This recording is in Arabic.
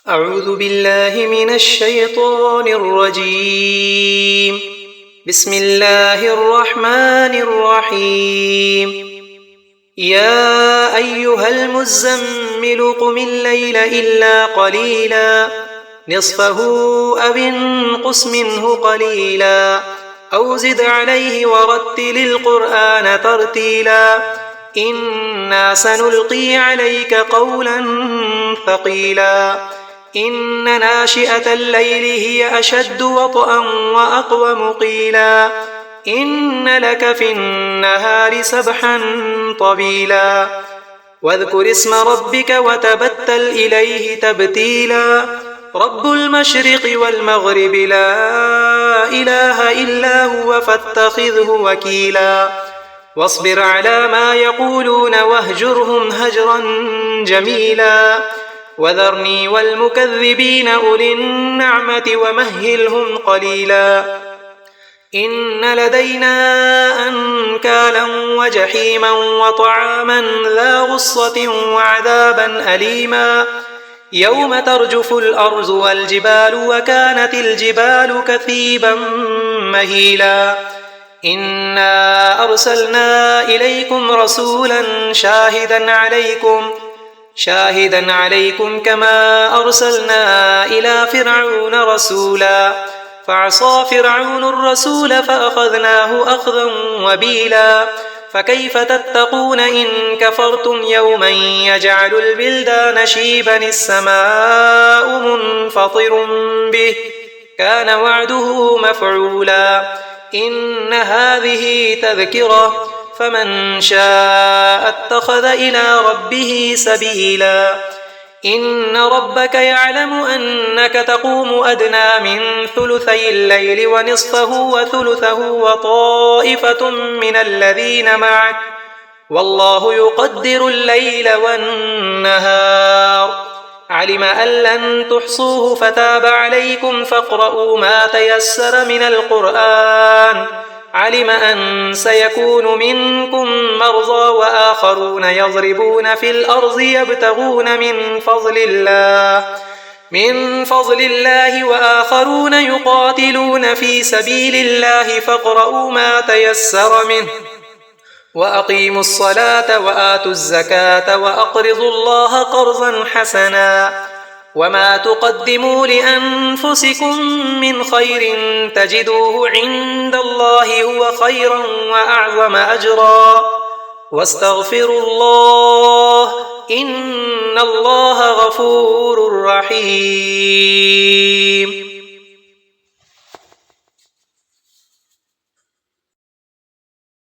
أعوذ بالله من الشيطان الرجيم. بسم الله الرحمن الرحيم. يا أيها المزمل قم الليل إلا قليلا نصفه أو انقص منه قليلا أو زد عليه ورتل القرآن ترتيلا إنا سنلقي عليك قولا ثقيلا إن ناشئة الليل هي أشد وطئا وأقوم قيلا إن لك في النهار سبحا طويلا واذكر اسم ربك وتبتل إليه تبتيلا رب المشرق والمغرب لا إله إلا هو فاتخذه وكيلا واصبر على ما يقولون واهجرهم هجرا جميلا وذرني والمكذبين أولي النعمة ومهلهم قليلا إن لدينا أنكالا وجحيما وطعاما ذا غصة وعذابا أليما يوم ترجف الأرض والجبال وكانت الجبال كثيبا مهيلا إنا أرسلنا إليكم رسولا شاهدا عليكم كما أرسلنا إلى فرعون رسولا فعصى فرعون الرسول فأخذناه أخذا وبيلا فكيف تتقون إن كفرتم يوما يجعل البلدان شيبا السماء منفطر به كان وعده مفعولا إن هذه تذكرة فمن شاء اتخذ إلى ربه سبيلا إن ربك يعلم أنك تقوم أدنى من ثلثي الليل ونصفه وثلثه وطائفة من الذين معك والله يقدر الليل والنهار علم أن لن تحصوه فتاب عليكم فاقرؤوا ما تيسر من القرآن علم أن سيكون منكم مرضى وآخرون يضربون في الأرض يبتغون من فضل الله وآخرون يقاتلون في سبيل الله فاقرؤوا ما تيسر منه وأقيموا الصلاة وآتوا الزكاة وأقرضوا الله قرضا حسنا وما تقدموا لأنفسكم من خير تجدوه عند الله هو خيرا وأعظم أجرا واستغفروا الله إن الله غفور رحيم.